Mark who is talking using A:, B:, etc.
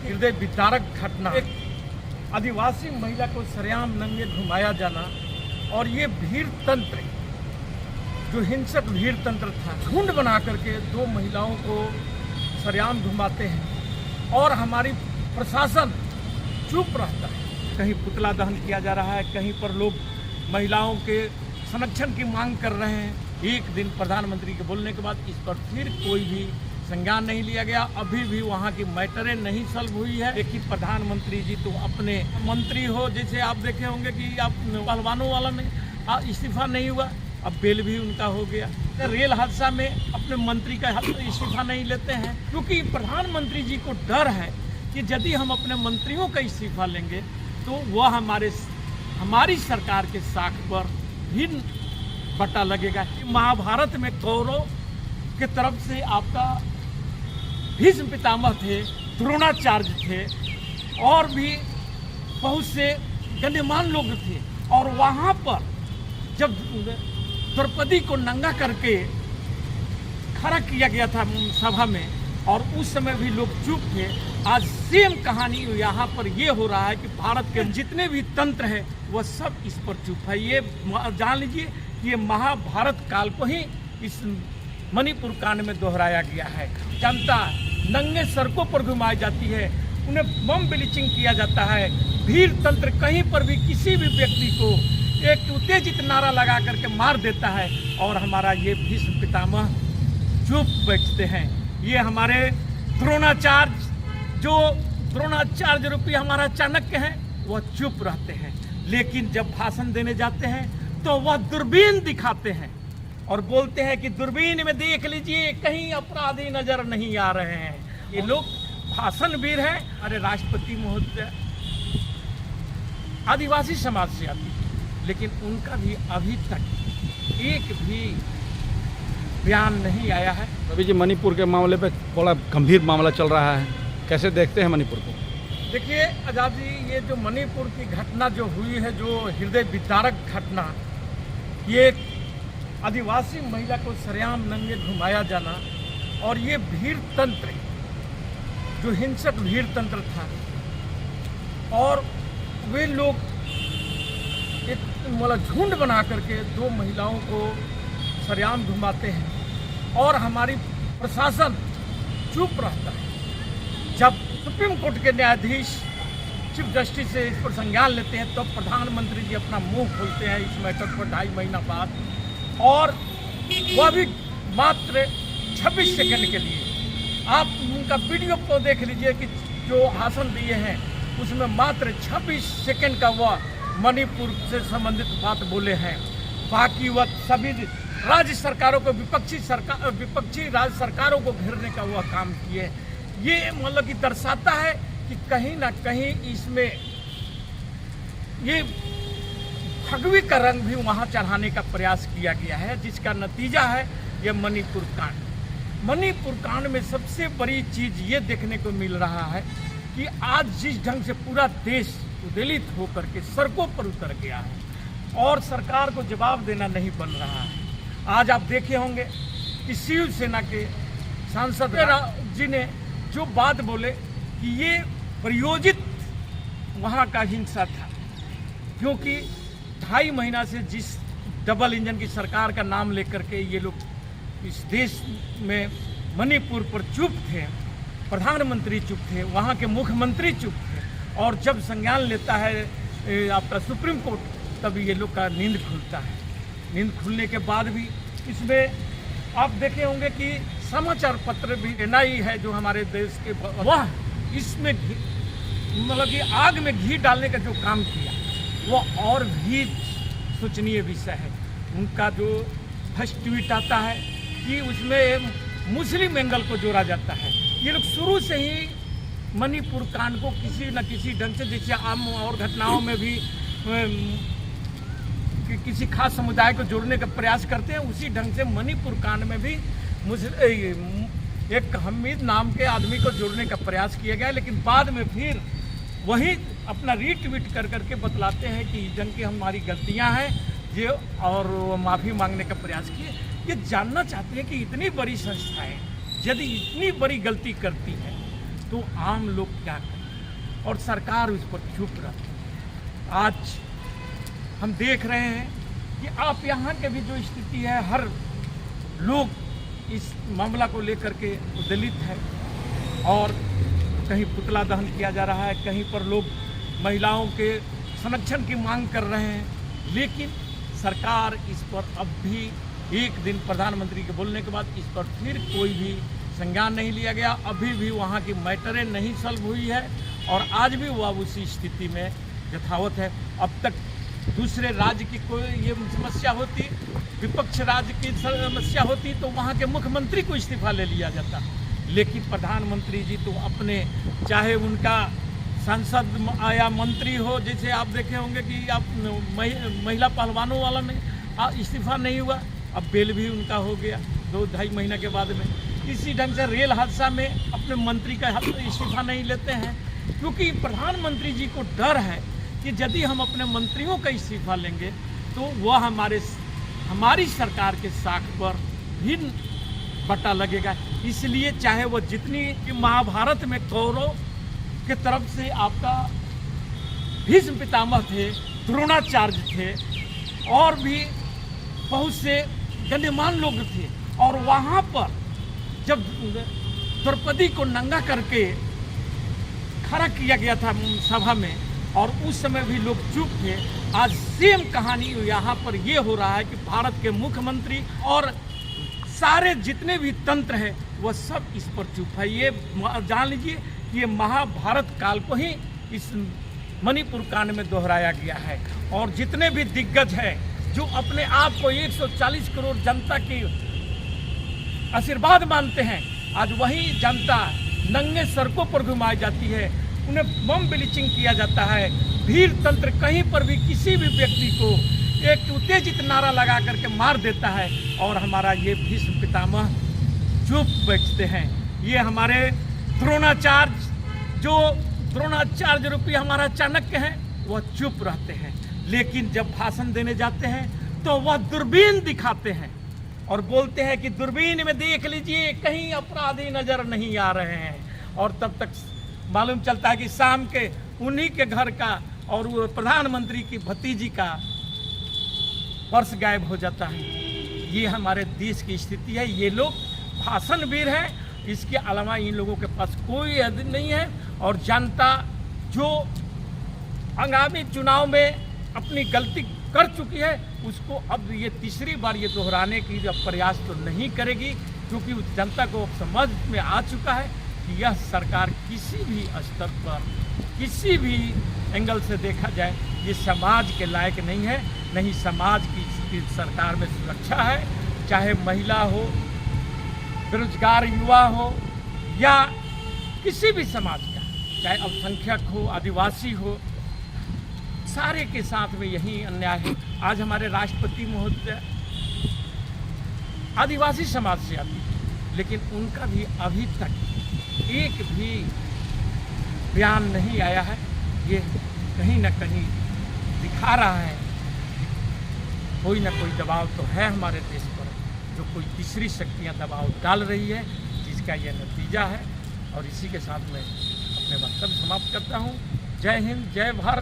A: हृदय विदारक घटना, एक आदिवासी महिला को सरेआम नंगे घुमाया जाना और ये भीड़ तंत्र, जो हिंसक भीड़ तंत्र था, झुंड बना करके दो महिलाओं को सरेआम घुमाते हैं और हमारी प्रशासन चुप रहता है। कहीं पुतला दहन किया जा रहा है, कहीं पर लोग महिलाओं के संरक्षण की मांग कर रहे हैं। एक दिन प्रधानमंत्री के बोलने के बाद इस पर फिर कोई भी संज्ञान नहीं लिया गया। अभी भी वहाँ की मैटरें नहीं सॉल्व हुई है। लेकिन प्रधानमंत्री जी तो अपने मंत्री हो, जैसे आप देखे होंगे कि आप पहलवानों वाला में इस्तीफा नहीं हुआ, अब बेल भी उनका हो गया। रेल हादसा में अपने मंत्री का इस्तीफा नहीं लेते हैं, क्योंकि प्रधानमंत्री जी को डर है कि यदि हम अपने मंत्रियों का इस्तीफा लेंगे तो वह हमारी सरकार के साख पर भी बटा लगेगा। महाभारत में कौरव के तरफ से आपका भीष्म पितामह थे, द्रोणाचार्य थे और भी बहुत से गण्यमान लोग थे, और वहाँ पर जब द्रौपदी को नंगा करके खड़ा किया गया था सभा में, और उस समय भी लोग चुप थे। आज सेम कहानी यहाँ पर ये हो रहा है कि भारत के जितने भी तंत्र हैं वह सब इस पर चुप है। ये जान लीजिए कि ये महाभारत काल को ही इस मणिपुर कांड में दोहराया गया है। जनता नंगे सड़कों पर घुमाई जाती है, उन्हें बम ब्लीचिंग किया जाता है। भीड़ तंत्र कहीं पर भी किसी भी व्यक्ति को एक उत्तेजित नारा लगा करके मार देता है, और हमारा ये भीष्म पितामह चुप बैठते हैं। ये हमारे द्रोणाचार्य रूपी हमारा चाणक्य है, वह चुप रहते हैं। लेकिन जब भाषण देने जाते हैं तो वह दूरबीन दिखाते हैं और बोलते हैं कि दूरबीन में देख लीजिए, कहीं अपराधी नजर नहीं आ रहे हैं। ये लोग भाषणवीर हैं। अरे राष्ट्रपति महोदय आदिवासी समाज से आती है, लेकिन उनका भी अभी तक एक भी बयान नहीं आया है।
B: अभी जी मणिपुर के मामले पे बड़ा गंभीर मामला चल रहा है, कैसे देखते हैं मणिपुर को?
A: देखिए आजाद जी, ये जो मणिपुर की घटना जो हुई है, जो हृदय विदारक घटना, ये आदिवासी महिला को सरेआम नंगे घुमाया जाना और ये भीड़ तंत्र, जो हिंसक भीड़ तंत्र था, और वे लोग एक मतलब झुंड बना करके दो महिलाओं को सरेआम घुमाते हैं और हमारी प्रशासन चुप रहता है। जब सुप्रीम कोर्ट के न्यायाधीश चीफ जस्टिस से इस पर संज्ञान लेते हैं तो प्रधानमंत्री जी अपना मुंह खोलते हैं इस मैटर पर 2.5 महीना बाद, और वह भी मात्र 26 सेकंड के लिए। आप उनका वीडियो को देख लीजिए कि जो भाषण दिए हैं उसमें मात्र 26 सेकंड का वह मणिपुर से संबंधित बात बोले हैं। बाकी वह सभी राज्य सरकारों को, विपक्षी राज्य सरकारों को घेरने का वह काम किए। ये मतलब कि दर्शाता है कि कहीं ना कहीं इसमें ये भगवी का रंग भी वहाँ चढ़ाने का प्रयास किया गया है, जिसका नतीजा है ये मणिपुर कांड। मणिपुर कांड में सबसे बड़ी चीज़ ये देखने को मिल रहा है कि आज जिस ढंग से पूरा देश उद्वेलित होकर के सड़कों पर उतर गया है और सरकार को जवाब देना नहीं बन रहा है। आज आप देखे होंगे कि शिवसेना के सांसद जी ने जो बात बोले कि ये प्रयोजित वहाँ का हिंसा था, क्योंकि 2.5 महीना से जिस डबल इंजन की सरकार का नाम लेकर के ये लोग इस देश में मणिपुर पर चुप थे, प्रधानमंत्री चुप थे, वहाँ के मुख्यमंत्री चुप थे, और जब संज्ञान लेता है आपका सुप्रीम कोर्ट, तब ये लोग का नींद खुलता है। नींद खुलने के बाद भी इसमें आप देखे होंगे कि समाचार पत्र भी एनआई है जो हमारे देश के, वह इसमें मतलब कि आग में घी डालने का जो काम किया वह और भी सोचनीय विषय है। उनका जो फर्स्ट ट्वीट आता है कि उसमें मुस्लिम एंगल को जोड़ा जाता है। ये लोग शुरू से ही मणिपुर कांड को किसी न किसी ढंग से, जैसे आम और घटनाओं में भी किसी खास समुदाय को जोड़ने का प्रयास करते हैं, उसी ढंग से मणिपुर कांड में भी एक हमीद नाम के आदमी को जोड़ने का प्रयास किया गया। लेकिन बाद में फिर वही अपना रीट्वीट कर करके बतलाते हैं कि जन की हमारी गलतियां हैं ये, और माफ़ी मांगने का प्रयास किए। ये जानना चाहते हैं कि इतनी बड़ी संस्थाएं यदि इतनी बड़ी गलती करती हैं तो आम लोग क्या करें, और सरकार उस पर चुप रहती है। आज हम देख रहे हैं कि आप यहाँ के भी जो स्थिति है, हर लोग इस मामला को लेकर के दलित है, और कहीं पुतला दहन किया जा रहा है, कहीं पर लोग महिलाओं के संरक्षण की मांग कर रहे हैं, लेकिन सरकार इस पर अब भी एक दिन प्रधानमंत्री के बोलने के बाद इस पर फिर कोई भी संज्ञान नहीं लिया गया। अभी भी वहाँ की मैटरें नहीं सॉल्व हुई है और आज भी वह उसी स्थिति में यथावत है। अब तक दूसरे राज्य की कोई ये समस्या होती, विपक्ष राज्य की समस्या होती, तो वहाँ के मुख्यमंत्री को इस्तीफा ले लिया जाता, लेकिन प्रधानमंत्री जी तो अपने, चाहे उनका सांसद या मंत्री हो, जैसे आप देखे होंगे कि आप महिला पहलवानों वाला में इस्तीफा नहीं हुआ, अब बेल भी उनका हो गया 2-2.5 महीना के बाद में। इसी ढंग से रेल हादसा में अपने मंत्री का इस्तीफा नहीं लेते हैं, क्योंकि प्रधानमंत्री जी को डर है कि यदि हम अपने मंत्रियों का इस्तीफा लेंगे तो वह हमारी सरकार के साख पर भी बटा लगेगा। इसलिए चाहे वो जितनी महाभारत में कौरव के तरफ से आपका भीष्म पितामह थे, द्रोणाचार्य थे, और भी बहुत से गण्यमान लोग थे, और वहाँ पर जब द्रौपदी को नंगा करके खड़ा किया गया था सभा में, और उस समय भी लोग चुप थे। आज सेम कहानी यहाँ पर ये हो रहा है कि भारत के मुख्यमंत्री और सारे जितने भी तंत्र हैं वह सब इस पर चुप है। ये जान लीजिए कि ये महाभारत काल को ही इस मणिपुर कांड में दोहराया गया है, और जितने भी दिग्गज हैं जो अपने आप को 140 करोड़ जनता की आशीर्वाद मानते हैं, आज वही जनता नंगे सड़कों पर घुमाई जाती है, उन्हें बम ब्लीचिंग किया जाता है, भीड़ तंत्र कहीं पर भी किसी भी व्यक्ति को एक उत्तेजित नारा लगा करके मार देता है, और हमारा ये भीष्म पितामह चुप बैठते हैं। ये हमारे द्रोणाचार्य रूपी हमारा चाणक्य है, वह चुप रहते हैं, लेकिन जब भाषण देने जाते हैं तो वह दूरबीन दिखाते हैं और बोलते हैं कि दूरबीन में देख लीजिए कहीं अपराधी नजर नहीं आ रहे हैं, और तब तक मालूम चलता है कि शाम के उन्हीं के घर का और वो प्रधानमंत्री की भतीजी का पर्स गायब हो जाता है। ये हमारे देश की स्थिति है। ये लोग भाषणवीर हैं, इसके अलावा इन लोगों के पास कोई हद नहीं है, और जनता जो आगामी चुनाव में अपनी गलती कर चुकी है उसको अब ये तीसरी बार ये दोहराने की प्रयास तो नहीं करेगी, क्योंकि उस जनता को समझ में आ चुका है कि यह सरकार किसी भी स्तर पर, किसी भी एंगल से देखा जाए, ये समाज के लायक नहीं है। नहीं समाज की सरकार में सुरक्षा है, चाहे महिला हो, बेरोजगार युवा हो, या किसी भी समाज का, चाहे अल्पसंख्यक हो, आदिवासी हो, सारे के साथ में यही अन्याय है। आज हमारे राष्ट्रपति महोदय आदिवासी समाज से आती है, लेकिन उनका भी अभी तक एक भी बयान नहीं आया है। ये कहीं ना कहीं दिखा रहा है कोई ना कोई दबाव तो है हमारे देश पर, जो कोई तीसरी शक्तियां दबाव डाल रही है, जिसका यह नतीजा है। और इसी के साथ मैं अपने वक्तव्य समाप्त करता हूँ। जय हिंद, जय भारत।